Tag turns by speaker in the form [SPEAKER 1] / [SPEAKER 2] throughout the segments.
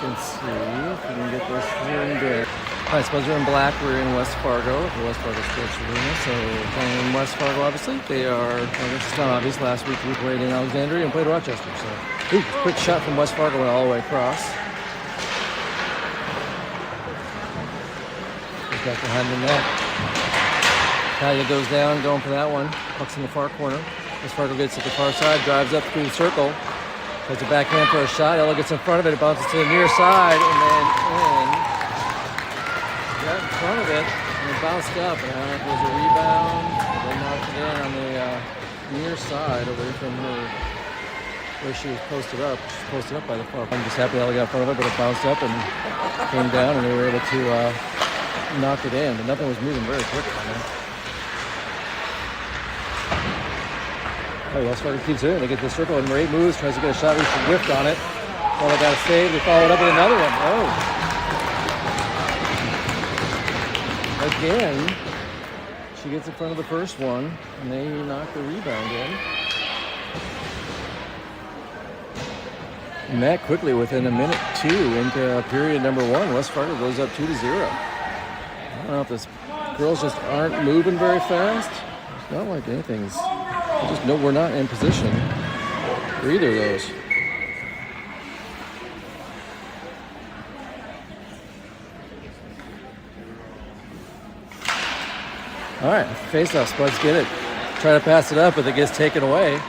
[SPEAKER 1] and see if we can get this zoomed in. All right, Spuds are in black. We're in West Fargo, the West Fargo Sports Arena. So playing in West Fargo, obviously. They are, well, this is not obvious. Last week we played in Alexandria and played Rochester. So, ooh, quick shot from West Fargo went all the way across. He's back behind the net. Talia goes down, going for that one. Puck's in the far corner. West Fargo gets at the far side, drives up through the circle. Puts a backhand for a shot. Ella gets in front of it. It bounces to the near side and then in. Got in front of it and it bounced up. And I don't know if it was a rebound. They knocked it in on the near side away from her where she was posted up. She's posted up by the far. I'm just happy Ella got in front of it, but it bounced up and came down and they were able to knock it in. But nothing was moving very quickly. Oh, West Fargo keeps it. They get the circle and Ray moves, tries to get a shot. She whiffed on it. Well, they got a save. They followed up with another one. Oh. Again, she gets in front of the first one, and they knock the rebound in. And that quickly, within a minute, two, into period number one, West Fargo goes up 2-0. I don't know if this girls just aren't moving very fast. It's not like anything's. I just know we're not in position for either of those. All right, face-off. Spuds get it. Try to pass it up, but it gets taken away. They're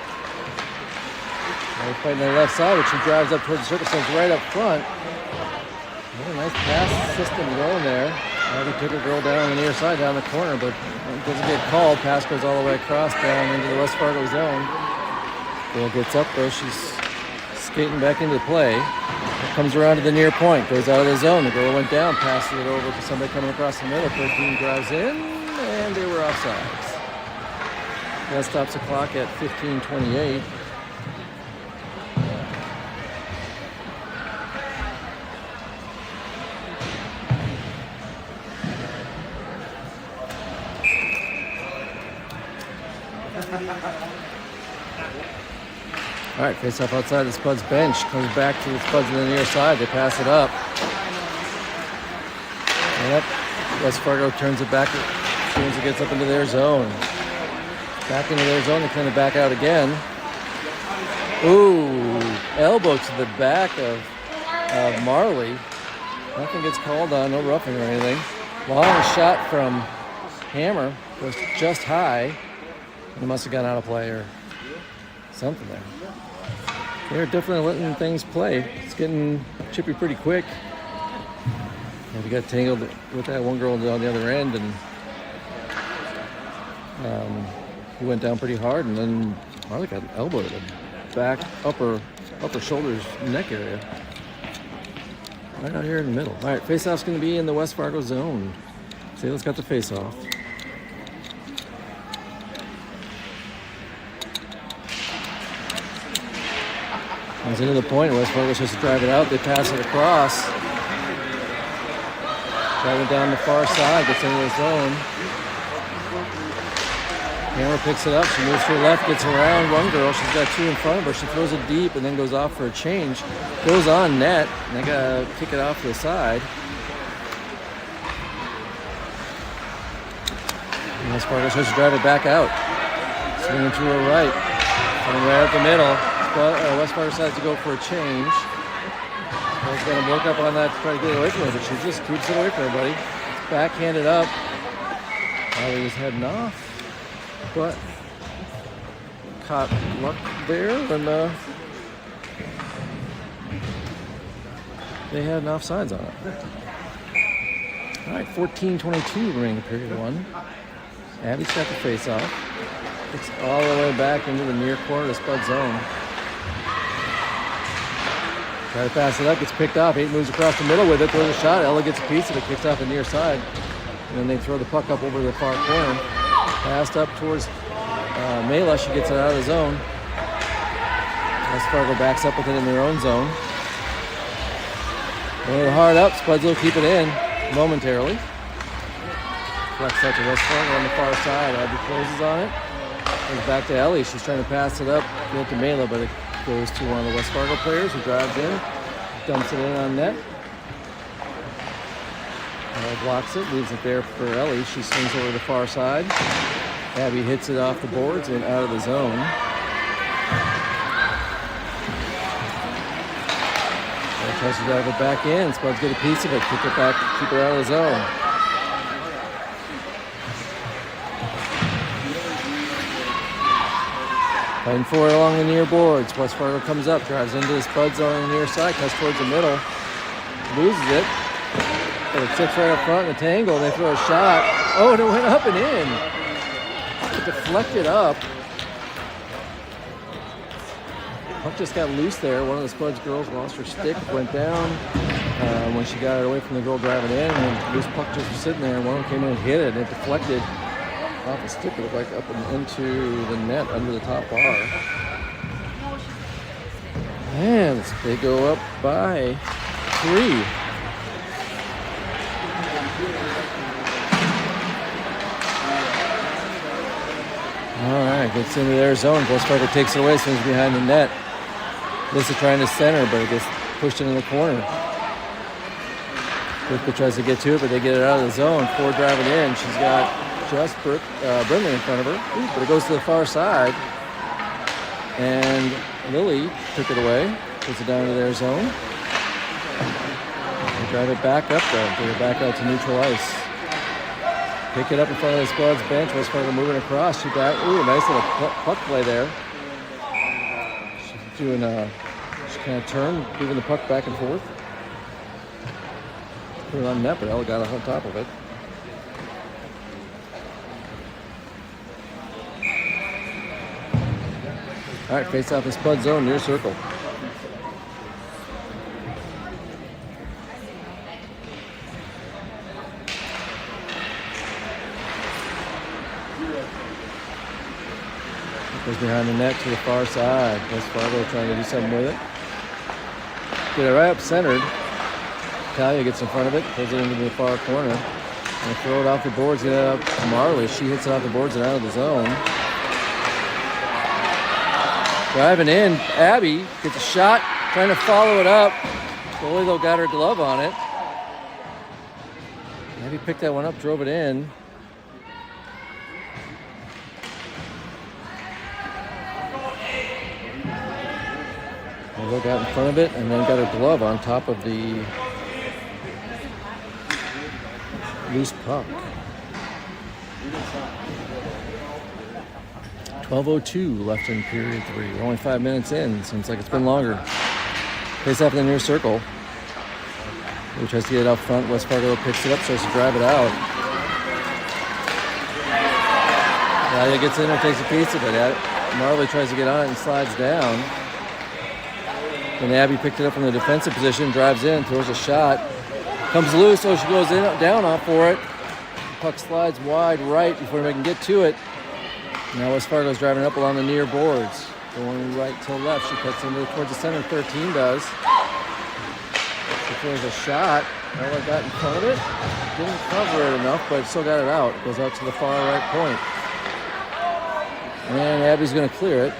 [SPEAKER 1] fighting the left side, but she drives up towards the circle, stands right up front. What a nice pass system going there. He took a girl down on the near side, down the corner, but it doesn't get called. Pass goes all the way across down into the West Fargo zone. Girl gets up though. She's skating back into play. Comes around to the near point. Goes out of the zone. The girl went down, passes it over to somebody coming across the middle. 13 drives in, and they were offsides. That stops the clock at 15:28. All right, face off outside the Spuds bench. Comes back to the Spuds on the near side. They pass it up. Yep. West Fargo turns it back as soon as it gets up into their zone. Back into their zone. They kind of back out again. Ooh, elbow to the back of Marley. Nothing gets called on. No roughing or anything. Long shot from Hammer. Goes just high. It must have gone out of play or something there. They're definitely letting things play. It's getting chippy pretty quick. And we got tangled with that one girl on the other end, and he went down pretty hard, and then Marley got an elbow to the back, upper shoulders, neck area. Right out here in the middle. All right, face-off's going to be in the West Fargo zone. Sailor's got the face-off. Comes into the point. West Fargo supposed to drive it out. They pass it across. Driving down the far side. Gets into the zone. Hammer picks it up. She moves to her left. Gets around one girl. She's got two in front of her. She throws it deep and then goes off for a change. Goes on net. And they got to kick it off to the side. And West Fargo supposed to drive it back out. Swinging to her right. Coming right up the middle. West Fargo decides to go for a change. She's going to work up on that to try to get it away from her, but she just keeps it away from everybody. It's backhanded up. He was heading off, but caught luck there when they had an offsides on it. All right, 14:22 remaining period one. Abby's got the face off. It's all the way back into the near corner of the Spud zone. Try to pass it up, gets picked off. 8 moves across the middle with it, throws a shot. Ella gets a piece of it, kicks off the near side. And then they throw the puck up over the far corner. Passed up towards Mela. She gets it out of the zone. West Fargo backs up with it in their own zone. Going hard up. Spuds will keep it in momentarily. Flex out to West Fargo on the far side. Abby closes on it. Goes back to Ellie. She's trying to pass it up. Get to Mela, but it goes to one of the West Fargo players who drives in. dumps it in on net. Blocks it, leaves it there for Ellie. She swings over to the far side. Abby hits it off the boards and out of the zone. Tries to drive it back in. Spuds get a piece of it, kick it back, keep it out of the zone. Fighting for it along the near boards. West Fargo comes up, drives into the Spuds zone on the near side, cuts towards the middle, loses it. But it sits right up front in the tangle, and they throw a shot. Oh, and it went up and in. It deflected up. Puck just got loose there. One of the Spuds girls lost her stick, went down when she got it away from the girl driving in, and the loose puck just was sitting there, and one of them came in and hit it, and it deflected off the stick. It looked like up and into the net under the top bar. And they go up by 3. All right, gets into their zone. West Fargo takes it away, swings behind the net. Lisa trying to center, but it gets pushed into the corner. Brooke tries to get to it, but they get it out of the zone. Ford driving in. She's got just Brindley in front of her, but it goes to the far side. And Lily took it away, puts it down to their zone. They drive it back up, though. Get it back out to neutral ice. Pick it up in front of the Spuds bench. West Fargo moving across. She got, nice little puck play there. She's doing she kind of turned, moving the puck back and forth. Put it on net, but Ella got on top of it. All right, face off the Spud zone, near circle. Goes behind the net to the far side. West Fargo trying to do something with it. Get it right up centered. Talia gets in front of it, pulls it into the far corner. And throw it off the boards, get it up to Marley. She hits it off the boards and out of the zone. Driving in, Abby gets a shot, trying to follow it up. Goalie though got her glove on it. Abby picked that one up, drove it in. Look out in front of it, and then got her glove on top of the loose puck. 12:02 left in period 3. We're only 5 minutes in. Seems like it's been longer. Face off in the near circle. He tries to get it out front. West Fargo picks it up, starts to drive it out. Talia gets in there, takes a piece of it. Marley tries to get on it and slides down. And Abby picked it up from the defensive position, drives in, throws a shot. Comes loose, so she goes in, down off for it. The puck slides wide right before they can get to it. Now West Fargo's driving up along the near boards. Going right to left. She cuts into towards the center, 13 does. She throws a shot. Ella got in front of it. Didn't cover it enough, but still got it out. Goes out to the far right point. And Abby's going to clear it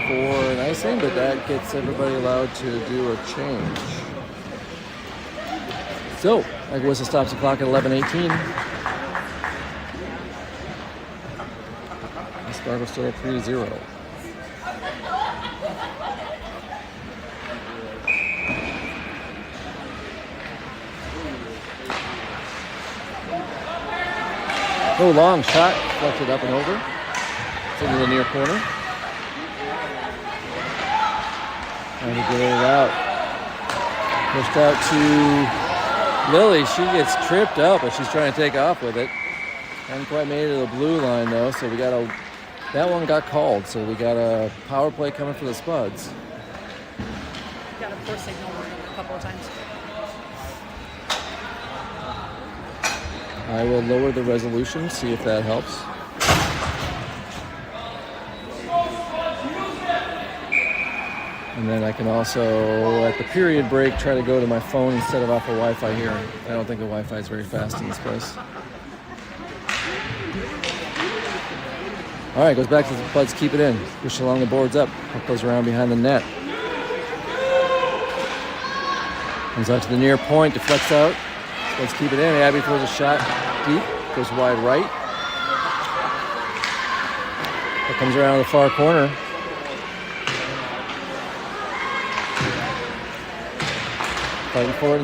[SPEAKER 1] for an icing, but that gets everybody allowed to do a change. So, that whistle stops the clock at 11:18. West Fargo still at 3-0. Oh, long shot, deflected up and over. It's into the near corner. Trying to get it out. Pushed out to Lily. She gets tripped up, but she's trying to take off with it. Hadn't quite made it to the blue line, though, so that one got called, so we got a power play coming for the Spuds.
[SPEAKER 2] Got a poor signal a couple of times.
[SPEAKER 1] I will lower the resolution, see if that helps. And then I can also, at the period break, try to go to my phone instead of off of Wi-Fi here. I don't think the Wi-Fi is very fast in this place. All right, goes back to the Spuds, keep it in. Push along the boards up. Puck goes around behind the net. Comes out to the near point, deflects out. Let's keep it in. Abby throws a shot deep, goes wide right. It comes around the far corner. Fighting for it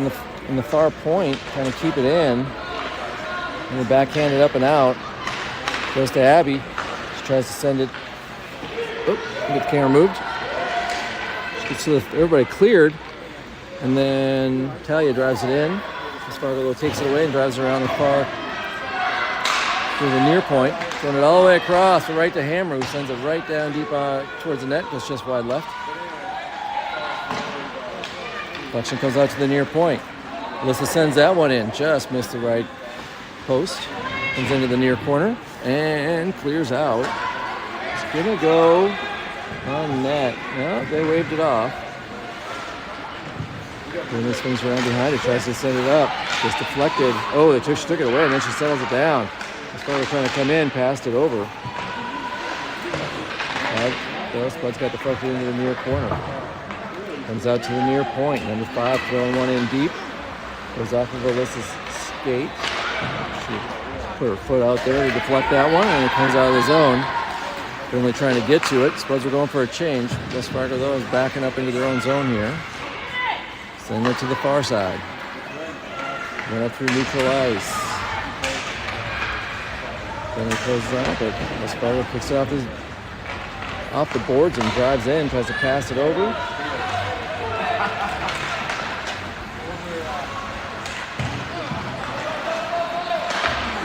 [SPEAKER 1] in the far point, trying to keep it in. And the backhand it up and out. Goes to Abby. She tries to send it. Oh, get the camera moved. She gets to everybody cleared. And then Talia drives it in. Fargo takes it away and drives around the far to the near point. Throwing it all the way across, right to Hammer, who sends it right down deep towards the net. Goes just wide left. Deflection comes out to the near point. Alyssa sends that one in. Just missed the right post. Comes into the near corner and clears out. It's going to go on net. No, they waved it off. Then this swings around behind it, tries to send it up. Just deflected. Oh, she took it away, and then she settles it down. Spuds trying to come in, passed it over. Spuds got deflected into the near corner. Comes out to the near point. Number 5 throwing one in deep. Goes off of Alyssa's skate. She put her foot out there to deflect that one, and it comes out of the zone. Finally trying to get to it. Spuds are going for a change. West Fargo, though, is backing up into their own zone here. Send it to the far side. Went up through neutral ice. Then he closes out, but West Fargo picks it off the boards and drives in, tries to pass it over.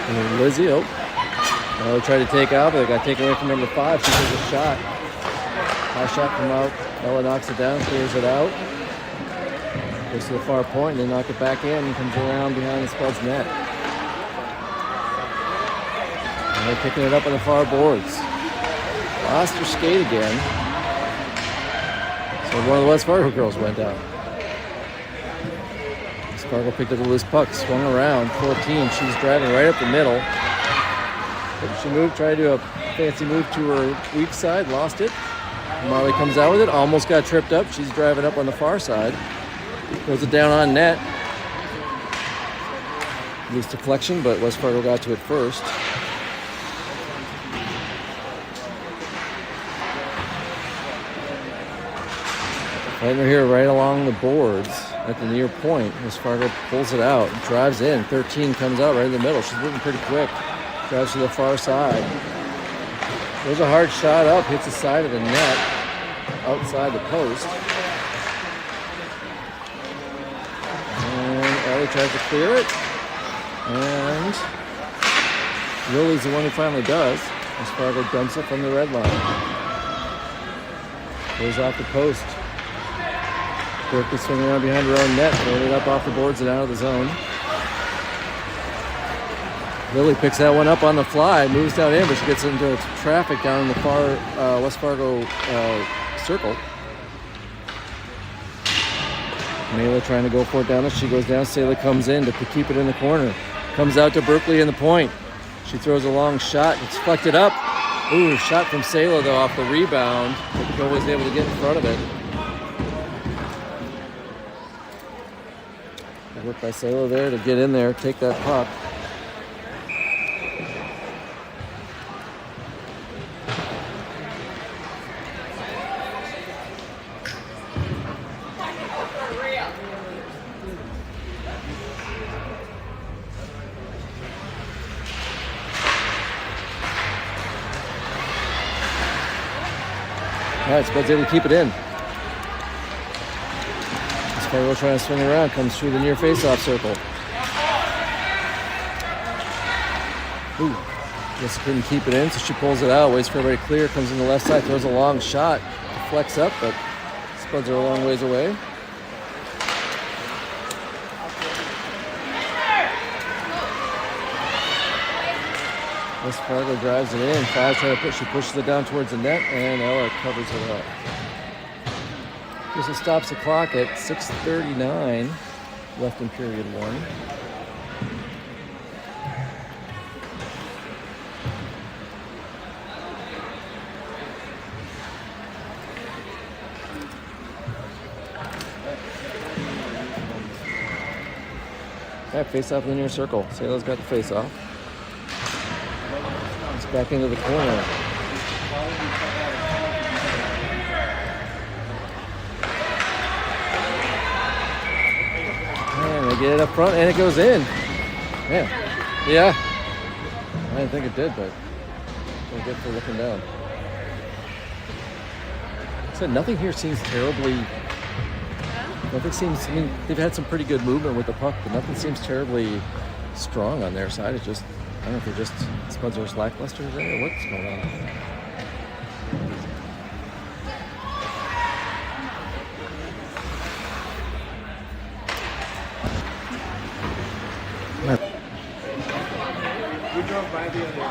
[SPEAKER 1] And then Lizzie, they tried to take out, but they got taken away from number 5. She takes a shot. High shot from out. Ella knocks it down, clears it out. Goes to the far point, and they knock it back in and comes around behind the Spuds net. And they're picking it up on the far boards. Lost her skate again. So one of the West Fargo girls went out. West Fargo picked up a loose puck, swung around, 14. She was driving right up the middle. But she tried to do a fancy move to her weak side, lost it. Marley comes out with it, almost got tripped up. She's driving up on the far side. Throws it down on net. Loose deflection, but West Fargo got to it first. Fighting her here right along the boards at the near point. West Fargo pulls it out, drives in. 13 comes out right in the middle. She's moving pretty quick. Drives to the far side. There's a hard shot up, hits the side of the net, outside the post. Ellie tries to clear it, and Lily's the one who finally does. West Fargo dumps it from the red line. Goes off the post. Berkeley swinging around behind her own net, throwing it up off the boards and out of the zone. Lily picks that one up on the fly, moves down in, but she gets into traffic down in the far West Fargo circle. Mela trying to go for it down as she goes down. Sayla comes in to keep it in the corner. Comes out to Berkeley in the point. She throws a long shot. It's deflected up. Ooh, shot from Sayla though off the rebound. Berkeley was able to get in front of it. Good work by Sayla there to get in there, take that puck. All right, Spuds able to keep it in. Fargo trying to swing it around, comes through the near face-off circle. Ooh, just couldn't keep it in, so she pulls it out, waits for everybody to clear, comes in the left side, throws a long shot, deflects up, but Spuds are a long ways away. West Fargo drives it in. 5 trying to push. She pushes it down towards the net, and Ella covers it up. This stops the clock at 6:39 left in period 1. Yeah, face off in the near circle. Sayla's got the face off. It's back into the corner. And they get it up front, and it goes in. Yeah. I didn't think it did, but we're good for looking down. So nothing here seems terribly. Nothing seems. I mean, they've had some pretty good movement with the puck, but nothing seems terribly strong on their side. It's just, I don't know if they're just Spuds are lackluster today or what's going on.
[SPEAKER 3] We drove by the other day.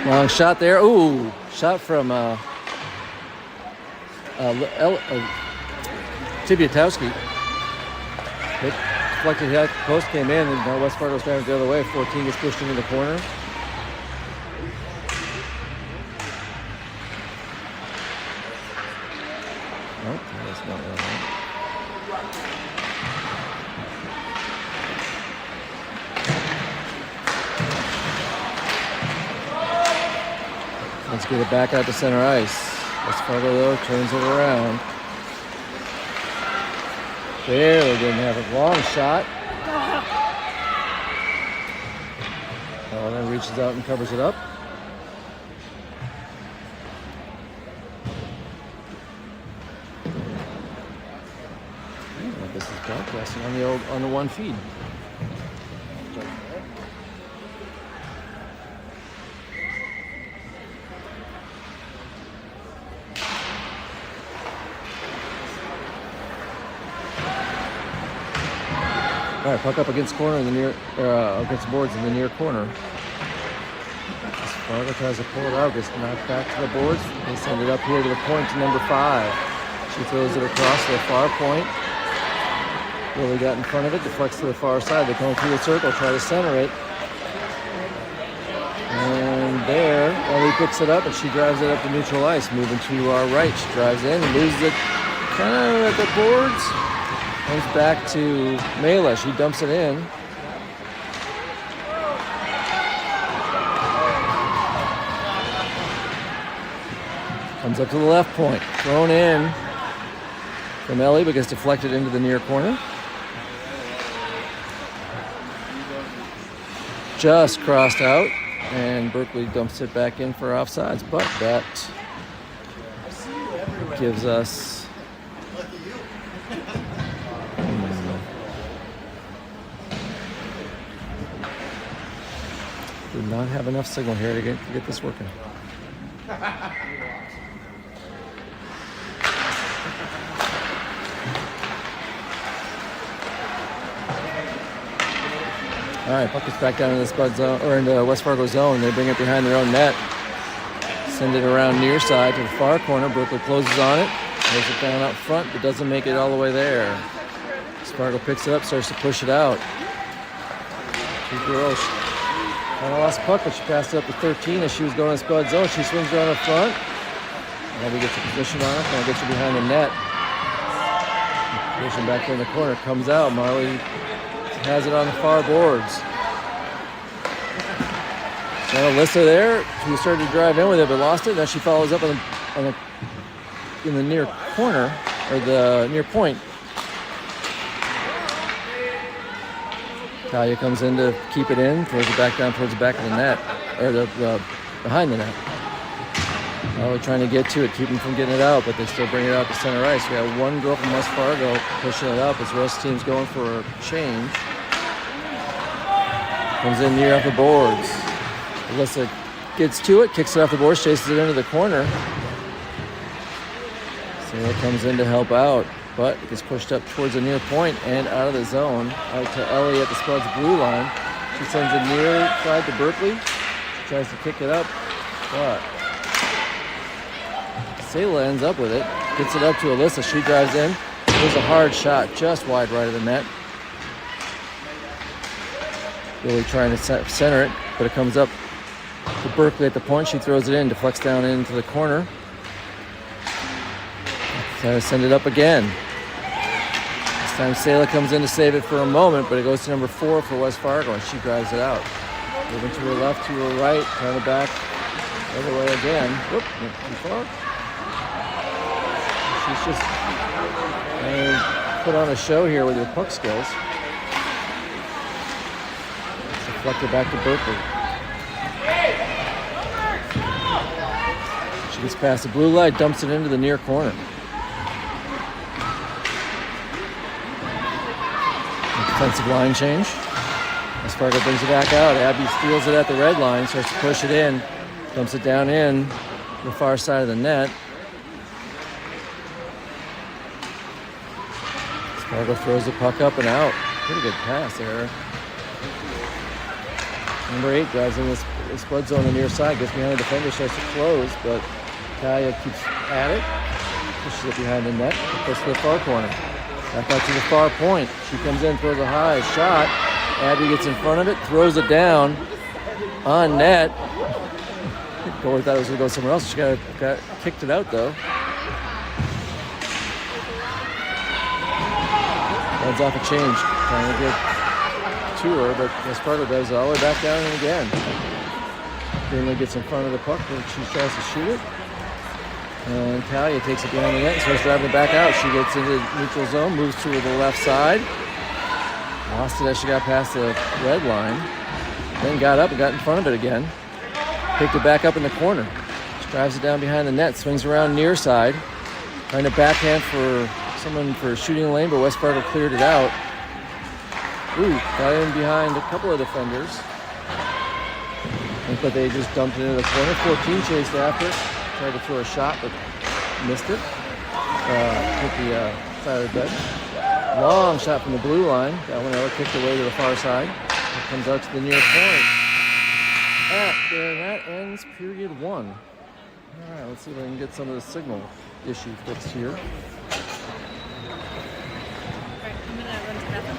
[SPEAKER 1] Long shot there. Ooh, shot from Tibiatowski. It deflected hit, post came in, and now West Fargo's down the other way. 14 gets pushed into the corner. Oh, that's not right. Let's get it back out to center ice. West Fargo, though, turns it around. Barely didn't have a long shot. Oh, then reaches out and covers it up. I guess it's broadcasting on the one feed. All right, puck up against corner in the near, against boards in the near corner. Fargo tries to pull it out, gets knocked back to the boards. They send it up here to the point to number 5. She throws it across to the far point. Really got in front of it, deflects to the far side. They come through the circle, try to center it. And there, Ellie picks it up and she drives it up to neutral ice, moving to our right. She drives in, loses it kind of at the boards. Comes back to Mela. She dumps it in. Comes up to the left point. Thrown in from Ellie, but gets deflected into the near corner. Just crossed out, and Berkeley dumps it back in for offsides, but that gives us do not have enough signal here to get this working. All right, puck is back down in the Spud zone, or into West Fargo zone. They bring it behind their own net. Send it around near side to the far corner. Berkeley closes on it. Throws it down out front, but doesn't make it all the way there. West Fargo picks it up, starts to push it out. Two girls. Kind of lost puck, but she passed it up to 13 as she was going in Spud zone. She swings around up front. Now we get the position on her. Kind of gets her behind the net. Position back there in the corner. Comes out. Marley has it on the far boards. So Alyssa there. She started to drive in with it, but lost it. Now she follows up in the near corner, or the near point. Talia comes in to keep it in, throws it back down towards the back of the net, or the behind the net. We're trying to get to it, keep them from getting it out, but they still bring it out to center ice. We got one girl from West Fargo pushing it up as the rest of the team's going for a change. Comes in near off the boards. Alyssa gets to it, kicks it off the boards, chases it into the corner. Sarah comes in to help out, but it gets pushed up towards the near point and out of the zone. Out to Ellie at the Spuds blue line. She sends it near side to Berkeley. Tries to kick it up, but Sayla ends up with it. Gets it up to Alyssa. She drives in. There's a hard shot just wide right of the net. Really trying to center it, but it comes up to Berkeley at the point. She throws it in, deflects down into the corner. Trying to send it up again. This time Sayla comes in to save it for a moment, but it goes to number 4 for West Fargo, and she drives it out. Moving to her left, to her right, trying to back the other way again. Whoop, went too far. She's just put on a show here with her puck skills. Deflected back to Berkeley. She gets past the blue light, dumps it into the near corner. Defensive line change. As Fargo brings it back out, Abby steals it at the red line, starts to push it in, dumps it down in the far side of the net. Fargo throws the puck up and out. Pretty good pass there. Number 8 drives in the Spuds zone on the near side, gets behind the defender, starts to close, but Talia keeps at it, pushes it behind the net, puts to the far corner. Back out to the far point. She comes in, throws a high shot. Abby gets in front of it, throws it down on net. Goalie thought it was going to go somewhere else. She got kicked it out though. Runs off a change, trying to get to her, but West Fargo does it all the way back down and again. Finley gets in front of the puck when she tries to shoot it. And Talia takes it behind the net and starts driving it back out. She gets into the neutral zone, moves to the left side. Lost it as she got past the red line. Then got up and got in front of it again. Picked it back up in the corner. She drives it down behind the net, swings around near side. Trying to backhand for someone for shooting lane, but West Fargo cleared it out. Ooh, got in behind a couple of defenders. But they just dumped it into the corner. 14 chased after it. Tried to throw a shot, but missed it. Hit the side of the bed. Long shot from the blue line. That one kicked away to the far side. It comes out to the near point. That ends period 1. All right, let's see if I can get some of the signal issue fixed here.
[SPEAKER 2] Alright, I'm gonna run to Bethel.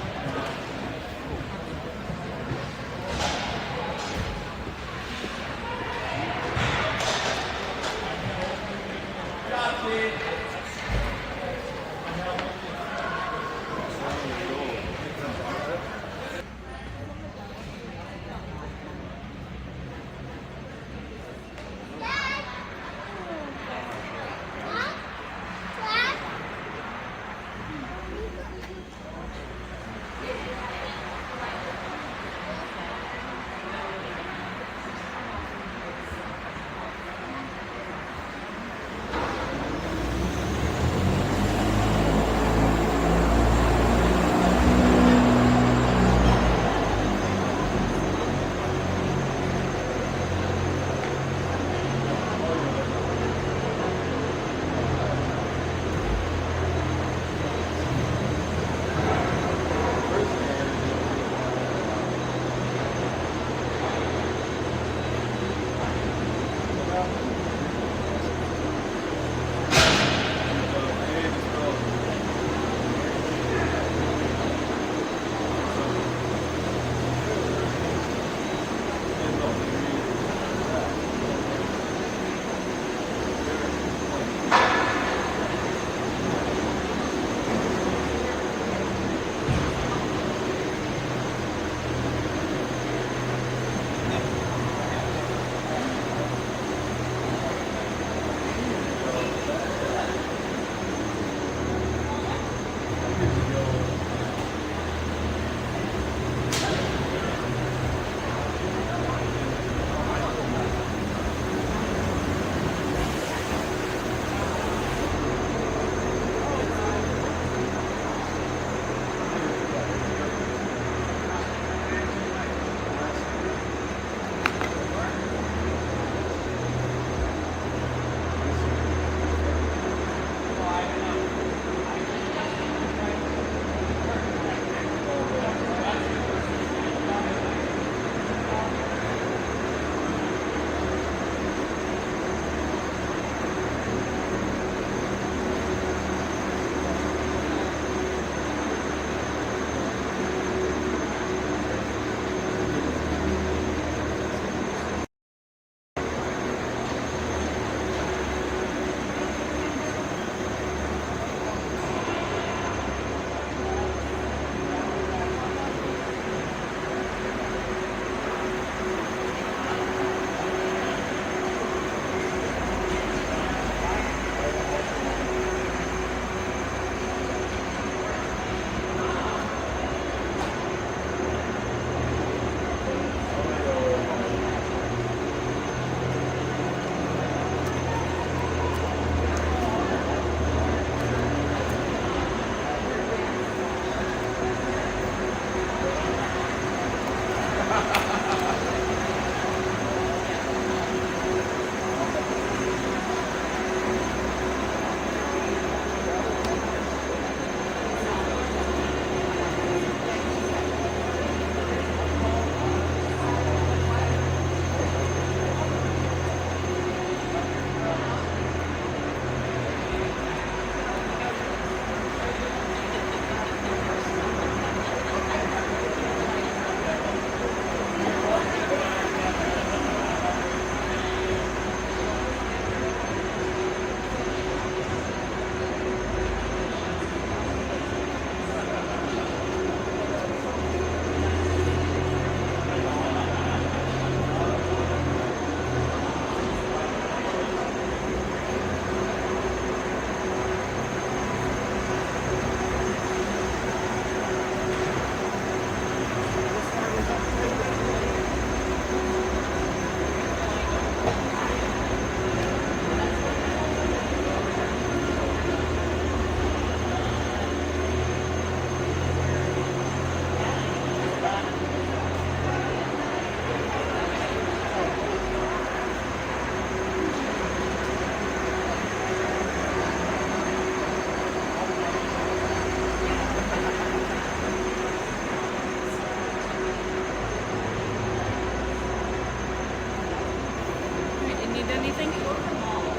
[SPEAKER 2] you think?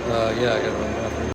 [SPEAKER 1] Yeah, I got to run the bathroom.